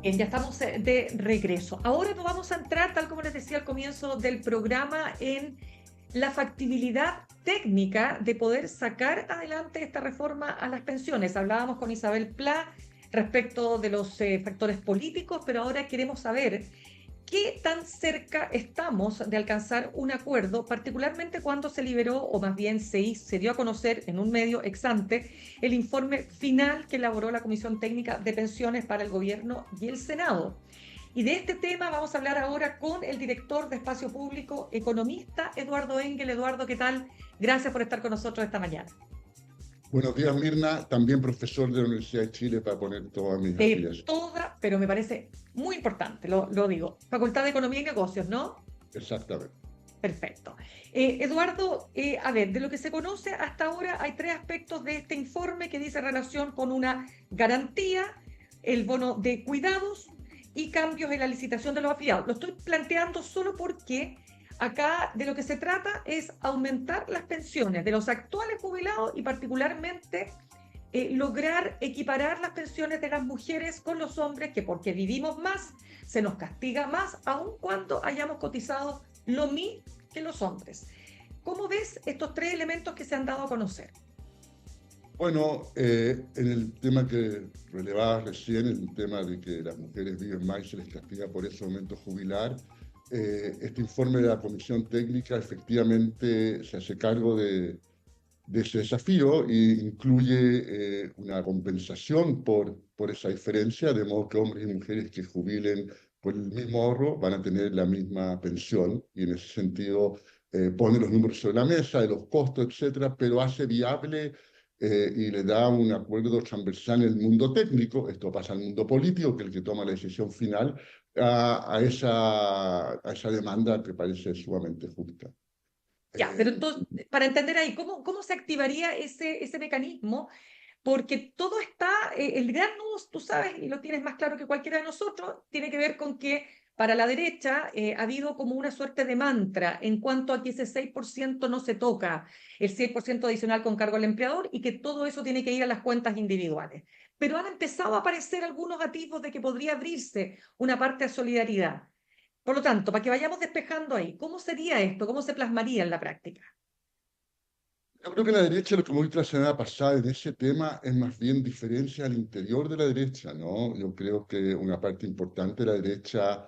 Bien, ya estamos de regreso. Ahora nos vamos a entrar, tal como les decía al comienzo del programa, en la factibilidad técnica de poder sacar adelante esta reforma a las pensiones. Hablábamos con Isabel Pla respecto de los factores políticos, pero ahora queremos saber qué tan cerca estamos de alcanzar un acuerdo, particularmente cuando se liberó, o más bien se dio a conocer en un medio ex ante, el informe final que elaboró la Comisión Técnica de Pensiones para el Gobierno y el Senado. Y de este tema vamos a hablar ahora con el director de Espacio Público, economista Eduardo Engel. Eduardo, ¿qué tal? Gracias por estar con nosotros esta mañana. Buenos días, Mirna, también profesor de la Universidad de Chile para poner todas mis De afiliaciones. toda, pero me parece muy importante, lo digo, Facultad de Economía y Negocios, ¿no? Exactamente. Perfecto. Eduardo, a ver, de lo que se conoce hasta ahora hay tres aspectos de este informe que dice relación con una garantía, el bono de cuidados y cambios en la licitación de los afiliados. Lo estoy planteando solo porque acá de lo que se trata es aumentar las pensiones de los actuales jubilados y particularmente lograr equiparar las pensiones de las mujeres con los hombres, que porque vivimos más, se nos castiga más, aun cuando hayamos cotizado lo mismo que los hombres. ¿Cómo ves estos tres elementos que se han dado a conocer? Bueno, en el tema que relevabas recién, el tema de que las mujeres viven más y se les castiga por ese aumento jubilar, este informe de la Comisión Técnica efectivamente se hace cargo de ese desafío e incluye una compensación por esa diferencia, de modo que hombres y mujeres que jubilen por el mismo ahorro van a tener la misma pensión y en ese sentido pone los números sobre la mesa de los costos, etcétera, pero hace viable y le da un acuerdo transversal en el mundo técnico, esto pasa al mundo político, que es el que toma la decisión final, a esa demanda que parece sumamente justa. Ya, pero Eh, entonces, para entender ahí, ¿cómo se activaría ese mecanismo? Porque todo está, el gran nudo, tú sabes, y lo tienes más claro que cualquiera de nosotros, tiene que ver con que para la derecha ha habido como una suerte de mantra en cuanto a que ese 6% no se toca, el 6% adicional con cargo al empleador y que todo eso tiene que ir a las cuentas individuales. Pero han empezado a aparecer algunos atisbos de que podría abrirse una parte de solidaridad. Por lo tanto, para que vayamos despejando ahí, ¿cómo sería esto? ¿Cómo se plasmaría en la práctica? Yo creo que la derecha, lo que hemos visto la semana pasada en ese tema, es más bien diferencia al interior de la derecha, ¿no? Yo creo que una parte importante de la derecha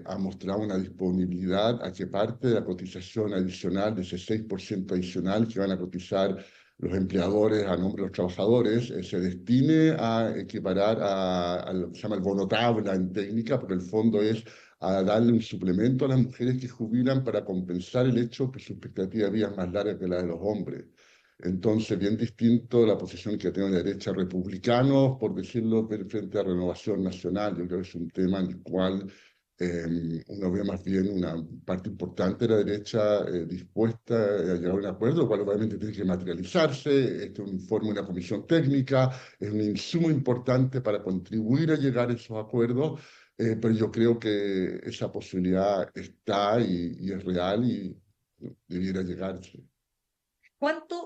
ha mostrado una disponibilidad a que parte de la cotización adicional, de ese 6% adicional que van a cotizar los empleadores a nombre de los trabajadores, se destine a equiparar a lo que se llama el bono tabla en técnica, pero el fondo es a darle un suplemento a las mujeres que jubilan para compensar el hecho que su expectativa de vida es más larga que la de los hombres. Entonces, bien distinto la posición que tiene la derecha republicanos, por decirlo, frente a Renovación Nacional. Yo creo que es un tema en el cual uno ve más bien una parte importante de la derecha dispuesta a llegar a un acuerdo, lo cual obviamente tiene que materializarse. Este es un informe de una comisión técnica, es un insumo importante para contribuir a llegar a esos acuerdos, pero yo creo que esa posibilidad está y es real y debiera llegarse.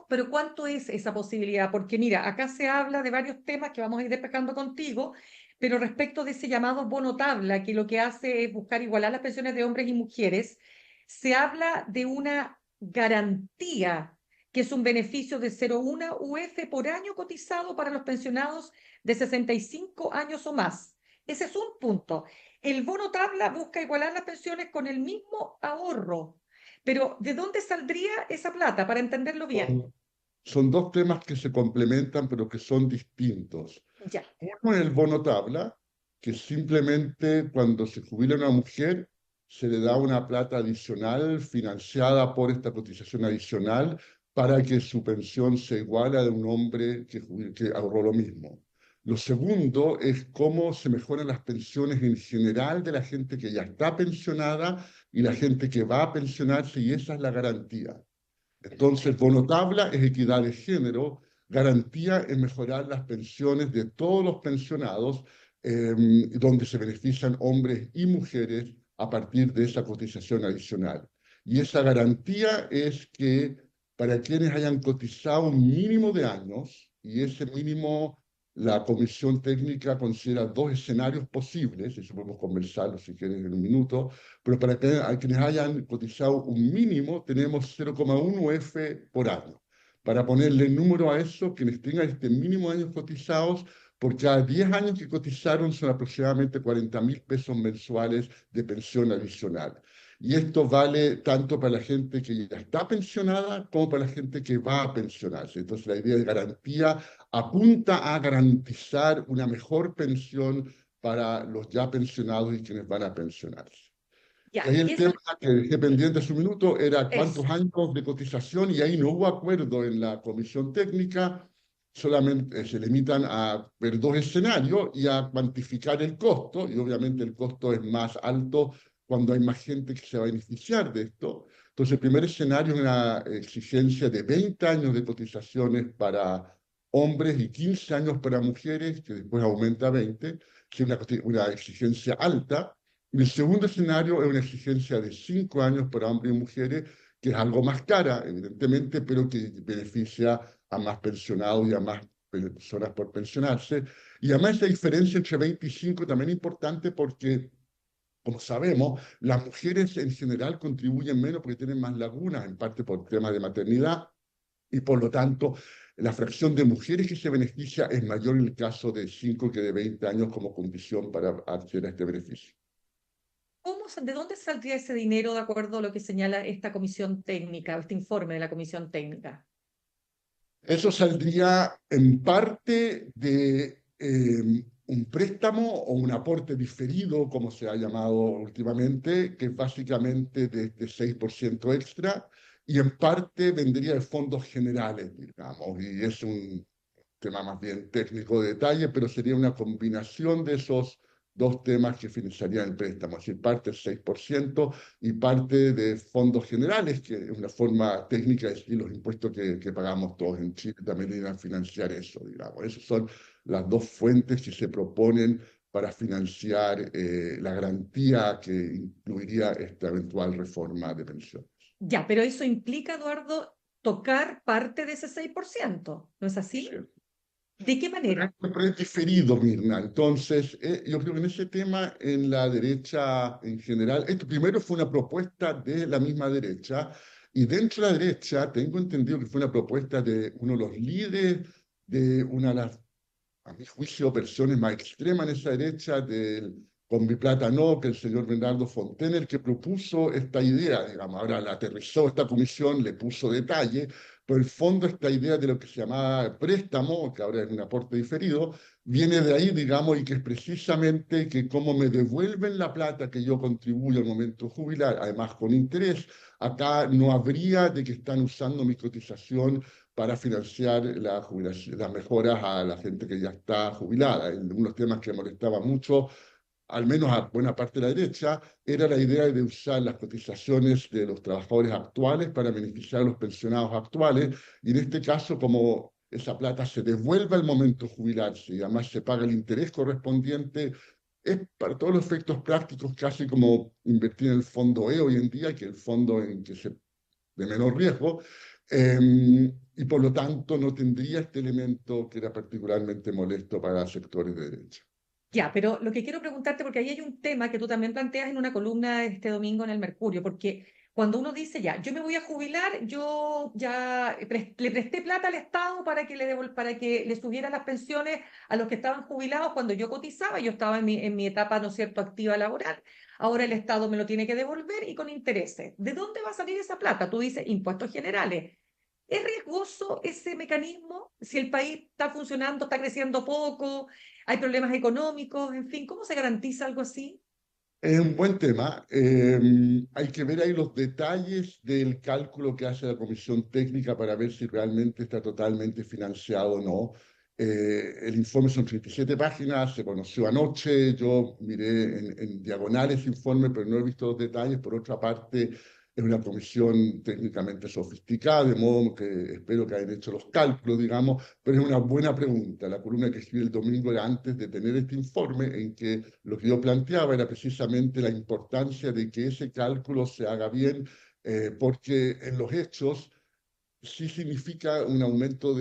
Pero cuánto es esa posibilidad? Porque mira, acá se habla de varios temas que vamos a ir despejando contigo, pero respecto de ese llamado bono tabla, que lo que hace es buscar igualar las pensiones de hombres y mujeres, se habla de una garantía, que es un beneficio de 0,1 UF por año cotizado para los pensionados de 65 años o más. Ese es un punto. El bono tabla busca igualar las pensiones con el mismo ahorro. Pero ¿de dónde saldría esa plata para entenderlo bien? Son, son dos temas que se complementan, pero que son distintos. Ya, Uno es el bono tabla, que simplemente cuando se jubila una mujer se le da una plata adicional financiada por esta cotización adicional para que su pensión se iguale a la de un hombre que ahorró lo mismo. Lo segundo es cómo se mejoran las pensiones en general de la gente que ya está pensionada y la gente que va a pensionarse, y esa es la garantía. Entonces, bono tabla es equidad de género, garantía es mejorar las pensiones de todos los pensionados, donde se benefician hombres y mujeres a partir de esa cotización adicional. Y esa garantía es que para quienes hayan cotizado un mínimo de años, y ese mínimo La comisión técnica considera dos escenarios posibles, eso podemos conversarlo si quieres en un minuto, pero para que, a quienes hayan cotizado un mínimo, tenemos 0,1 F por año. Para ponerle número a eso, quienes tengan este mínimo de años cotizados, por cada 10 años que cotizaron son aproximadamente 40.000 pesos mensuales de pensión adicional. Y esto vale tanto para la gente que ya está pensionada como para la gente que va a pensionarse. Entonces la idea de garantía apunta a garantizar una mejor pensión para los ya pensionados y quienes van a pensionarse. Y Ya, ahí y el eso tema que dejé pendiente hace un minuto era cuántos es, años de cotización y ahí no hubo acuerdo en la comisión técnica, solamente se limitan a ver dos escenarios y a cuantificar el costo, y obviamente el costo es más alto cuando hay más gente que se va a beneficiar de esto. Entonces el primer escenario es una exigencia de 20 años de cotizaciones para hombres y 15 años para mujeres, que después aumenta a 20, que es una exigencia alta. Y el segundo escenario es una exigencia de 5 años para hombres y mujeres, que es algo más cara, evidentemente, pero que beneficia a más pensionados y a más personas por pensionarse. Y además esa diferencia entre 25 también es importante porque, como sabemos, las mujeres en general contribuyen menos porque tienen más lagunas, en parte por temas de maternidad, y por lo tanto la fracción de mujeres que se beneficia es mayor en el caso de 5 que de 20 años como condición para acceder a este beneficio. ¿de dónde saldría ese dinero de acuerdo a lo que señala esta comisión técnica, este informe de la comisión técnica? Eso saldría en parte de un préstamo o un aporte diferido, como se ha llamado últimamente, que es básicamente de este 6% extra, y en parte vendría de fondos generales, digamos, y es un tema más bien técnico de detalle, pero sería una combinación de esos dos temas que financiarían el préstamo, es decir, parte del 6% y parte de fondos generales, que es una forma técnica de decir los impuestos que pagamos todos en Chile también irán a financiar eso, digamos. Esas son las dos fuentes que se proponen para financiar la garantía que incluiría esta eventual reforma de pensiones. Ya, pero eso implica, Eduardo, tocar parte de ese 6%, ¿no es así? ¿Cierto? ¿De qué manera? Pero es diferido, Mirna. Entonces, yo creo que en ese tema, en la derecha en general, esto primero fue una propuesta de la misma derecha, y dentro de la derecha tengo entendido que fue una propuesta de uno de los líderes de una de las, a mi juicio, versiones más extremas en esa derecha, del Con mi plata no, que el señor Bernardo Fontaner, que propuso esta idea, digamos, ahora la aterrizó esta comisión, le puso detalle, pero el fondo esta idea de lo que se llamaba préstamo, que ahora es un aporte diferido, viene de ahí, digamos, y que es precisamente que como me devuelven la plata que yo contribuyo al momento jubilar, además con interés, acá no habría de que están usando mi cotización para financiar la jubilación, las mejoras a la gente que ya está jubilada. Uno de los temas que molestaba mucho, al menos a buena parte de la derecha, era la idea de usar las cotizaciones de los trabajadores actuales para beneficiar a los pensionados actuales, y en este caso, como esa plata se devuelve al momento de jubilarse y además se paga el interés correspondiente, es para todos los efectos prácticos casi como invertir en el fondo E hoy en día, que el fondo en que se de menor riesgo, y por lo tanto no tendría este elemento que era particularmente molesto para sectores de derecha. Ya, pero lo que quiero preguntarte, porque ahí hay un tema que tú también planteas en una columna este domingo en el Mercurio, porque cuando uno dice, ya, yo me voy a jubilar, yo ya le presté plata al Estado para que para que le subiera las pensiones a los que estaban jubilados cuando yo cotizaba, yo estaba en mi etapa, ¿no es cierto?, activa laboral. Ahora el Estado me lo tiene que devolver y con intereses. ¿De dónde va a salir esa plata? Tú dices impuestos generales. ¿Es riesgoso ese mecanismo? Si el país está funcionando, está creciendo poco, hay problemas económicos, en fin, ¿cómo se garantiza algo así? Es un buen tema. Hay que ver ahí los detalles del cálculo que hace la comisión técnica para ver si realmente está totalmente financiado o no. El informe son 37 páginas, se conoció anoche, yo miré en diagonal ese informe, pero no he visto los detalles. Por otra parte, es una comisión técnicamente sofisticada, de modo que espero que hayan hecho los cálculos, digamos, pero es una buena pregunta. La columna que escribí el domingo era antes de tener este informe, en que lo que yo planteaba era precisamente la importancia de que ese cálculo se haga bien, porque en los hechos sí significa un aumento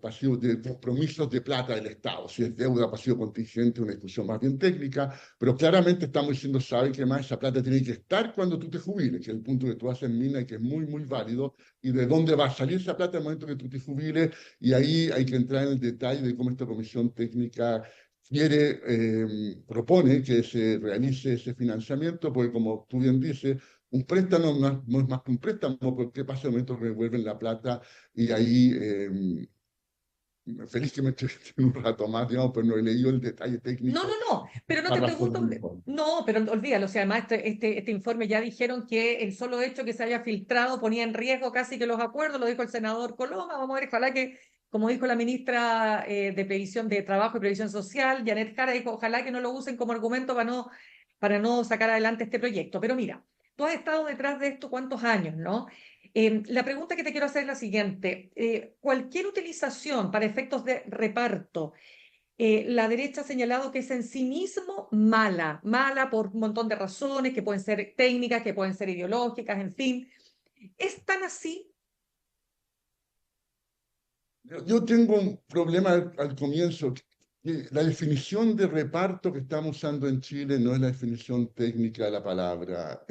pasivo, de compromisos de plata del Estado. Si es deuda, pasivo contingente, una discusión más bien técnica, pero claramente estamos diciendo, ¿sabe qué más? Esa plata tiene que estar cuando tú te jubiles, que es el punto que tú haces en Mina y que es muy, muy válido, y de dónde va a salir esa plata en el momento que tú te jubiles, y ahí hay que entrar en el detalle de cómo esta comisión técnica propone que se realice ese financiamiento, porque como tú bien dices, un préstamo no es más que un préstamo, porque ¿qué pasa en el momento que devuelven la plata? Y ahí, feliz que me eche un rato más, digamos, pero no he leído el detalle No, técnico, no, pero no te párrafo pregunto, del informe. no, pero olvídalo, o sea, además este informe ya dijeron que el solo hecho que se haya filtrado ponía en riesgo casi que los acuerdos, lo dijo el senador Coloma, vamos a ver, ojalá que, como dijo la ministra de Previsión de Trabajo y Previsión Social, Janet Jara, dijo, ojalá que no lo usen como argumento para no sacar adelante este proyecto. Pero mira, tú has estado detrás de esto cuántos años, ¿no? La pregunta que te quiero hacer es la siguiente, cualquier utilización para efectos de reparto, la derecha ha señalado que es en sí mismo mala, mala por un montón de razones que pueden ser técnicas, que pueden ser ideológicas, en fin. ¿Es tan así? Yo tengo un problema al comienzo, que la definición de reparto que estamos usando en Chile no es la definición técnica de la palabra.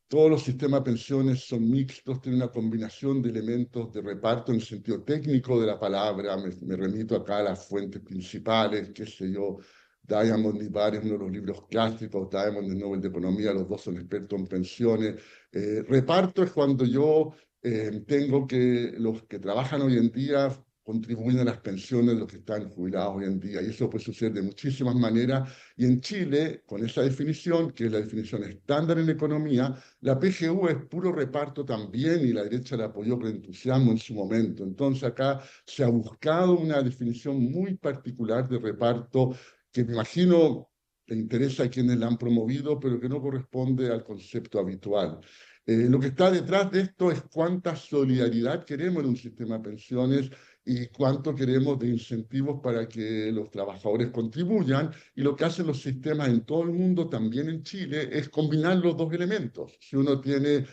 Todos los sistemas de pensiones son mixtos, tienen una combinación de elementos de reparto en el sentido técnico de la palabra. Me remito acá a las fuentes principales, qué sé yo, Diamond y Barr es uno de los libros clásicos, Diamond es Nobel de Economía, los dos son expertos en pensiones. Reparto es cuando yo tengo que los que trabajan hoy en día contribuyen a las pensiones de los que están jubilados hoy en día. Y eso puede suceder de muchísimas maneras. Y en Chile, con esa definición, que es la definición estándar en economía, la PGU es puro reparto también y la derecha la apoyó con entusiasmo en su momento. Entonces acá se ha buscado una definición muy particular de reparto que me imagino le interesa a quienes la han promovido, pero que no corresponde al concepto habitual. Lo que está detrás de esto es cuánta solidaridad queremos en un sistema de pensiones y cuánto queremos de incentivos para que los trabajadores contribuyan. Y lo que hacen los sistemas en todo el mundo, también en Chile, es combinar los dos elementos. Si uno tiene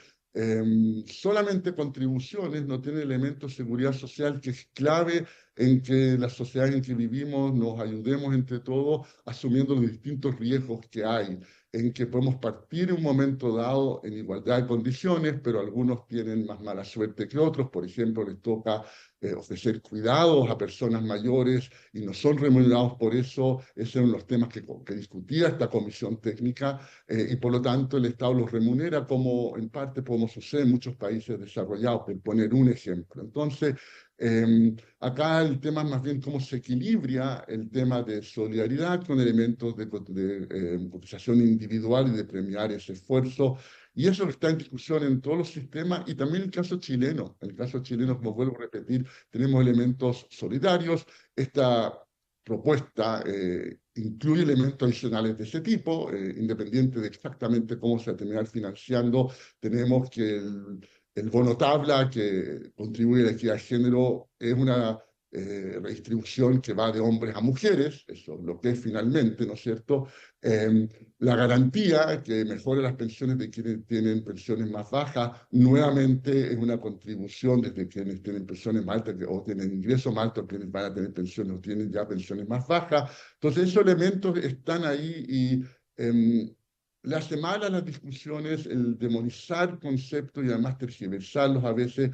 solamente contribuciones, no tiene elementos de seguridad social, que es clave en que la sociedad en que vivimos nos ayudemos entre todos, asumiendo los distintos riesgos que hay, en que podemos partir en un momento dado en igualdad de condiciones, pero algunos tienen más mala suerte que otros. Por ejemplo, les toca ofrecer cuidados a personas mayores y no son remunerados por eso. Esos eran los temas que discutía esta comisión técnica, y por lo tanto el Estado los remunera, como en parte como sucede en muchos países desarrollados, por poner un ejemplo. Entonces, acá el tema es más bien cómo se equilibra el tema de solidaridad con elementos de cotización individual y de premiar ese esfuerzo. Y eso está en discusión en todos los sistemas y también en el caso chileno. En el caso chileno, como vuelvo a repetir, tenemos elementos solidarios. Esta propuesta incluye elementos adicionales de ese tipo, independiente de exactamente cómo se va a terminar financiando. Tenemos que el bono tabla, que contribuye a la equidad de género, es una redistribución que va de hombres a mujeres, eso es lo que es finalmente, ¿no es cierto? La garantía que mejora las pensiones de quienes tienen pensiones más bajas, nuevamente es una contribución desde quienes tienen pensiones más altas o tienen ingresos más altos, quienes van a tener pensiones o tienen ya pensiones más bajas. Entonces esos elementos están ahí y le hace mal a las discusiones el demonizar conceptos y además tergiversarlos a veces,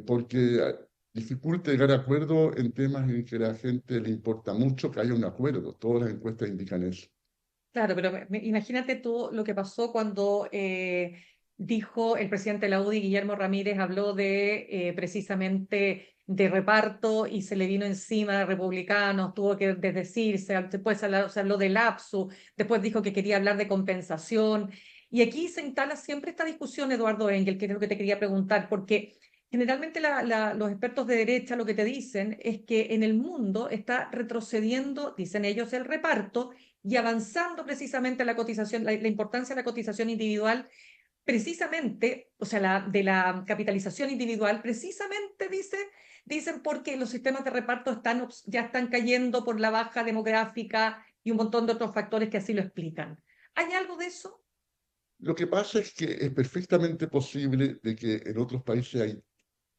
porque dificulta llegar a acuerdo en temas en que a la gente le importa mucho que haya un acuerdo. Todas las encuestas indican eso. Claro, pero imagínate tú lo que pasó cuando dijo el presidente de la UDI, Guillermo Ramírez, habló de precisamente de reparto y se le vino encima a republicanos, tuvo que desdecirse, después se habló de lapso, después dijo que quería hablar de compensación. Y aquí se instala siempre esta discusión, Eduardo Engel, que es lo que te quería preguntar, porque generalmente los expertos de derecha lo que te dicen es que en el mundo está retrocediendo, dicen ellos, el reparto y avanzando precisamente la cotización, la importancia de la cotización individual, precisamente, o sea, de la capitalización individual, precisamente dicen porque los sistemas de reparto ya están cayendo por la baja demográfica y un montón de otros factores que así lo explican. ¿Hay algo de eso? Lo que pasa es que es perfectamente posible de que en otros países hay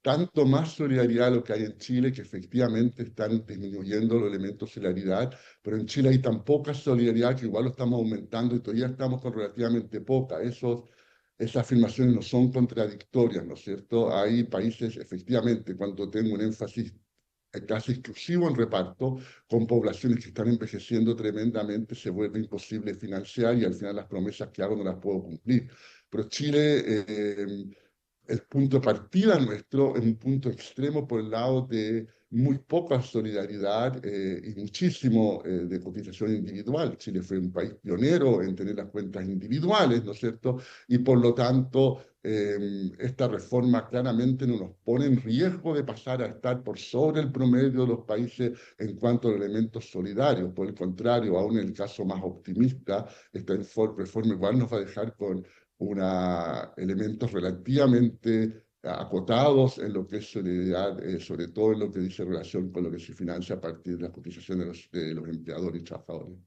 tanto más solidaridad de lo que hay en Chile, que efectivamente están disminuyendo los elementos de solidaridad, pero en Chile hay tan poca solidaridad que igual lo estamos aumentando y todavía estamos con relativamente poca. Esas afirmaciones no son contradictorias, ¿no es cierto? Hay países, efectivamente, cuando tengo un énfasis casi exclusivo en reparto, con poblaciones que están envejeciendo tremendamente, se vuelve imposible financiar y al final las promesas que hago no las puedo cumplir. Pero Chile, el punto de partida nuestro es un punto extremo por el lado de muy poca solidaridad y muchísimo de cotización individual. Chile fue un país pionero en tener las cuentas individuales, ¿no es cierto? Y por lo tanto, esta reforma claramente no nos pone en riesgo de pasar a estar por sobre el promedio de los países en cuanto a elementos solidarios. Por el contrario, aún en el caso más optimista, esta reforma igual nos va a dejar con elementos relativamente acotados en lo que es solidaridad, sobre todo en lo que dice relación con lo que se financia a partir de la cotización de los empleadores y trabajadores.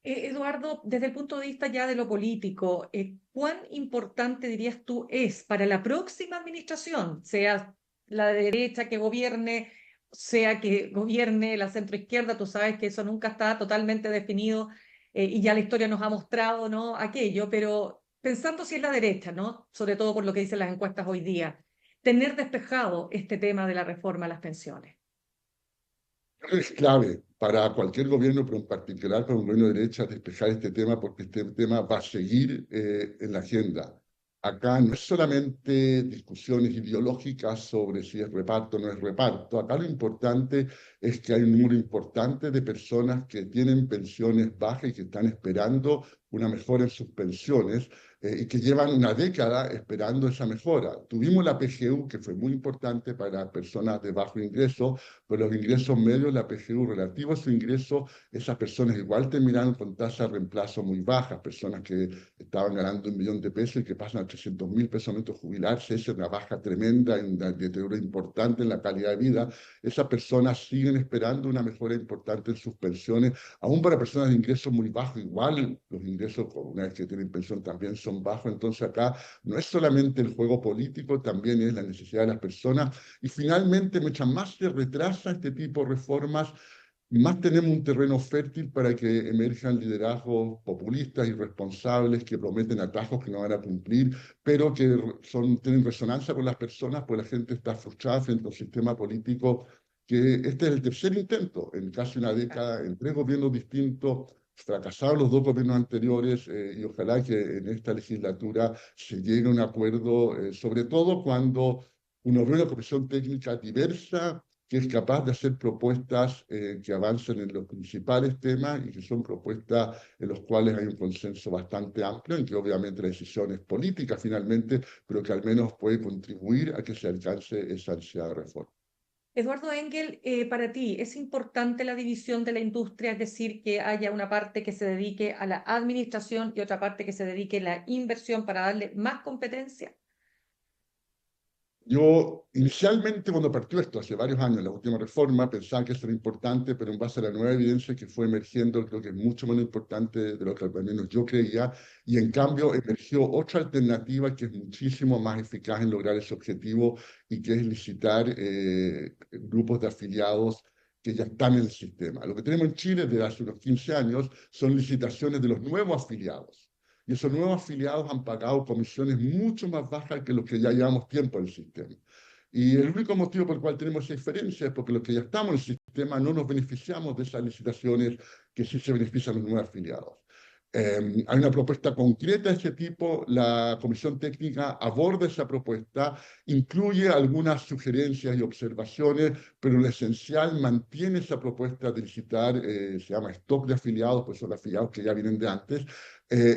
Eduardo, desde el punto de vista ya de lo político, ¿cuán importante dirías tú es para la próxima administración, sea la derecha que gobierne, sea que gobierne la centroizquierda? Tú sabes que eso nunca está totalmente definido, y ya la historia nos ha mostrado, ¿no?, aquello, pero pensando si es la derecha, ¿no?, sobre todo por lo que dicen las encuestas hoy día, tener despejado este tema de la reforma a las pensiones. Es clave para cualquier gobierno, pero en particular para un gobierno de derecha, despejar este tema porque este tema va a seguir en la agenda. Acá no es solamente discusiones ideológicas sobre si es reparto o no es reparto. Acá lo importante es que hay un número importante de personas que tienen pensiones bajas y que están esperando una mejora en sus pensiones y que llevan una década esperando esa mejora. Tuvimos la PGU, que fue muy importante para personas de bajo ingreso, pero los ingresos medios, la PGU relativo a su ingreso, esas personas igual terminaron con tasas de reemplazo muy bajas, personas que estaban ganando 1 millón de pesos y que pasan a 300.000 pesos al momento de jubilarse. Esa es una baja tremenda, un deterioro importante en la calidad de vida. Esas personas siguen esperando una mejora importante en sus pensiones, aún para personas de ingresos muy bajos, igual los ingresos una vez que tienen pensión también son bajos. Entonces acá no es solamente el juego político, también es la necesidad de las personas. Y finalmente, mientras más se retrasa este tipo de reformas, más tenemos un terreno fértil para que emerjan liderazgos populistas, irresponsables, que prometen atajos que no van a cumplir, pero que tienen resonancia con las personas, pues la gente está frustrada frente a un sistema político que este es el tercer intento en casi una década, en 3 gobiernos distintos. Fracasaron los 2 gobiernos anteriores y ojalá que en esta legislatura se llegue a un acuerdo, sobre todo cuando uno ve una comisión técnica diversa que es capaz de hacer propuestas que avancen en los principales temas y que son propuestas en las cuales hay un consenso bastante amplio, en que obviamente la decisión es política finalmente, pero que al menos puede contribuir a que se alcance esa ansiada reforma. Eduardo Engel, para ti, ¿es importante la división de la industria, es decir, que haya una parte que se dedique a la administración y otra parte que se dedique a la inversión para darle más competencia? Yo inicialmente cuando partió esto, hace varios años, la última reforma, pensaba que eso era importante, pero en base a la nueva evidencia que fue emergiendo, creo que es mucho menos importante de lo que al menos yo creía, y en cambio emergió otra alternativa que es muchísimo más eficaz en lograr ese objetivo y que es licitar grupos de afiliados que ya están en el sistema. Lo que tenemos en Chile desde hace unos 15 años son licitaciones de los nuevos afiliados. Y esos nuevos afiliados han pagado comisiones mucho más bajas que los que ya llevamos tiempo en el sistema. Y el único motivo por el cual tenemos esa diferencia es porque los que ya estamos en el sistema no nos beneficiamos de esas licitaciones que sí se benefician los nuevos afiliados. Hay una propuesta concreta de ese tipo, la Comisión Técnica aborda esa propuesta, incluye algunas sugerencias y observaciones, pero en lo esencial mantiene esa propuesta de licitar, se llama stock de afiliados, pues son afiliados que ya vienen de antes.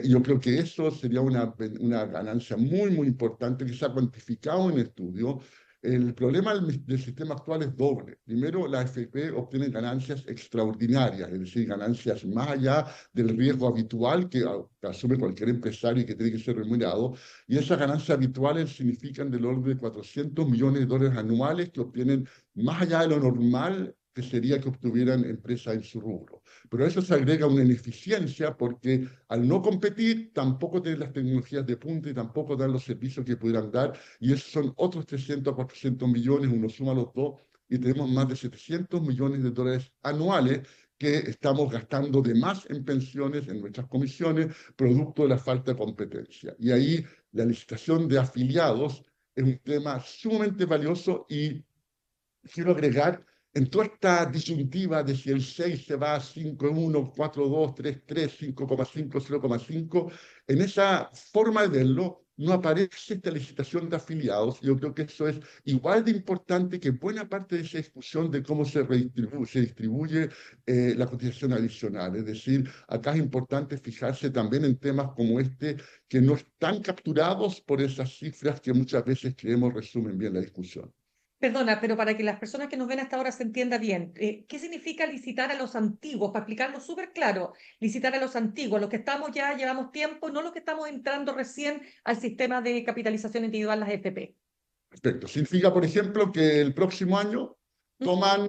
Y yo creo que eso sería una ganancia muy, muy importante que se ha cuantificado en estudio. El problema del sistema actual es doble. Primero, la AFP obtiene ganancias extraordinarias, es decir, ganancias más allá del riesgo habitual que asume cualquier empresario y que tiene que ser remunerado. Y esas ganancias habituales significan del orden de $400 millones anuales que obtienen más allá de lo normal que sería que obtuvieran empresas en su rubro. Pero a eso se agrega una ineficiencia porque al no competir tampoco tienen las tecnologías de punta y tampoco dan los servicios que pudieran dar, y esos son otros 300 a 400 millones, uno suma los dos y tenemos más de 700 millones de dólares anuales que estamos gastando de más en pensiones, en nuestras comisiones, producto de la falta de competencia. Y ahí la licitación de afiliados es un tema sumamente valioso y quiero agregar, en toda esta disyuntiva de si el 6 se va a 5,1, 4,2, 3,3, 5,5, 0,5, en esa forma de verlo no aparece esta licitación de afiliados. Yo creo que eso es igual de importante que buena parte de esa discusión de cómo se distribuye la cotización adicional. Es decir, acá es importante fijarse también en temas como este que no están capturados por esas cifras que muchas veces creemos resumen bien la discusión. Perdona, pero para que las personas que nos ven hasta ahora se entienda bien, ¿qué significa licitar a los antiguos? Para explicarlo súper claro, licitar a los antiguos, los que estamos ya, llevamos tiempo, no los que estamos entrando recién al sistema de capitalización individual, las FP. Perfecto. Significa, por ejemplo, que el próximo año toman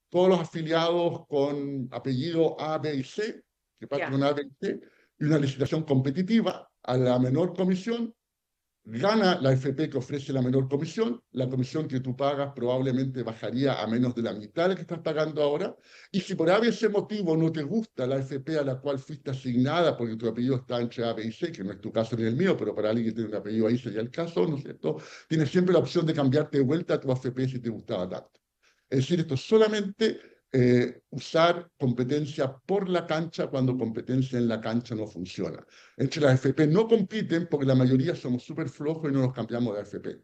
todos los afiliados con apellido A, B y C, que parten con A, B y C, y una licitación competitiva a la menor comisión. Gana la FP que ofrece la menor comisión, la comisión que tú pagas probablemente bajaría a menos de la mitad de la que estás pagando ahora, y si por ese motivo no te gusta la FP a la cual fuiste asignada porque tu apellido está entre A, B y C, que no es tu caso ni el mío, pero para alguien que tiene un apellido ahí sería el caso, ¿no es cierto? Tienes siempre la opción de cambiarte de vuelta a tu AFP si te gustaba tanto. Es decir, esto solamente usar competencia por la cancha cuando competencia en la cancha no funciona. Entre las FP no compiten porque la mayoría somos súper flojos y no nos cambiamos de AFP.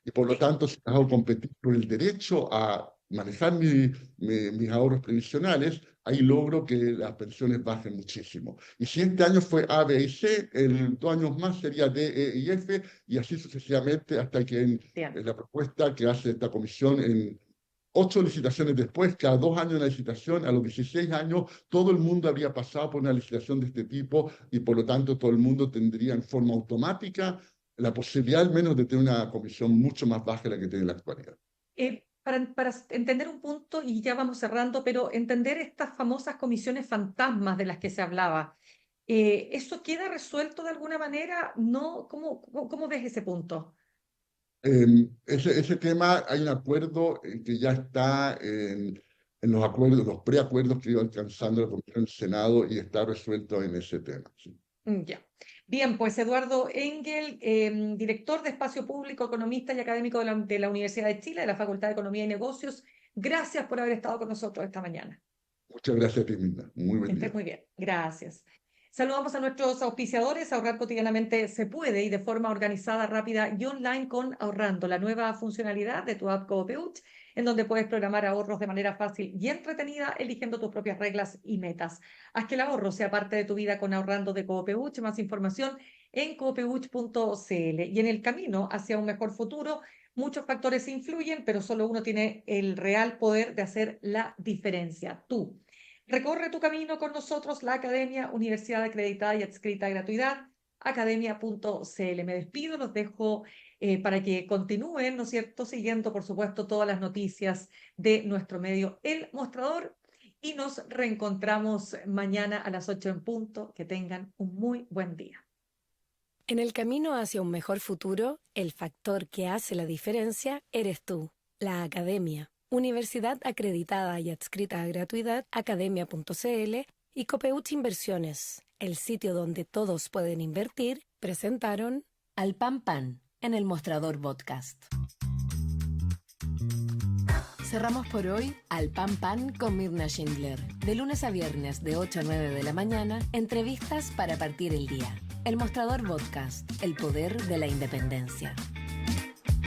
Y por lo tanto, si hago competir por el derecho a manejar mis ahorros previsionales, ahí logro que las pensiones bajen muchísimo. Y si este año fue A, B y C, en 2 años más sería D, E y F, y así sucesivamente hasta que en la propuesta que hace esta comisión en 8 licitaciones después, cada 2 años de la licitación, a los 16 años, todo el mundo habría pasado por una licitación de este tipo y por lo tanto todo el mundo tendría en forma automática la posibilidad al menos de tener una comisión mucho más baja de la que tiene en la actualidad. Para entender un punto, y ya vamos cerrando, pero entender estas famosas comisiones fantasmas de las que se hablaba, ¿eso queda resuelto de alguna manera? ¿No? ¿Cómo ves ese punto? Ese tema, hay un acuerdo que ya está en los acuerdos, los preacuerdos que iba alcanzando la Comisión del Senado y está resuelto en ese tema. Sí. Ya. Bien, pues Eduardo Engel, director de Espacio Público, economista y académico de la Universidad de Chile, de la Facultad de Economía y Negocios, gracias por haber estado con nosotros esta mañana. Muchas gracias a ti, Minda. Muy buen día. Muy bien, gracias. Saludamos a nuestros auspiciadores. Ahorrar cotidianamente se puede y de forma organizada, rápida y online con Ahorrando, la nueva funcionalidad de tu app Coopeuch, en donde puedes programar ahorros de manera fácil y entretenida, eligiendo tus propias reglas y metas. Haz que el ahorro sea parte de tu vida con Ahorrando de Coopeuch. Más información en coopeuch.cl. Y en el camino hacia un mejor futuro, muchos factores influyen, pero solo uno tiene el real poder de hacer la diferencia: tú. Recorre tu camino con nosotros, la Academia, Universidad Acreditada y Adscrita a Gratuidad, academia.cl. Me despido, los dejo para que continúen, ¿no es cierto?, siguiendo, por supuesto, todas las noticias de nuestro medio, El Mostrador, y nos reencontramos mañana a las 8 en punto. Que tengan un muy buen día. En el camino hacia un mejor futuro, el factor que hace la diferencia eres tú, la Academia. Universidad Acreditada y Adscrita a Gratuidad, academia.cl, y Copeuch Inversiones, el sitio donde todos pueden invertir, presentaron Al Pan Pan en El Mostrador Podcast. Cerramos por hoy Al Pan Pan con Mirna Schindler. De lunes a viernes de 8 a 9 de la mañana, entrevistas para partir el día. El Mostrador Podcast, el poder de la independencia.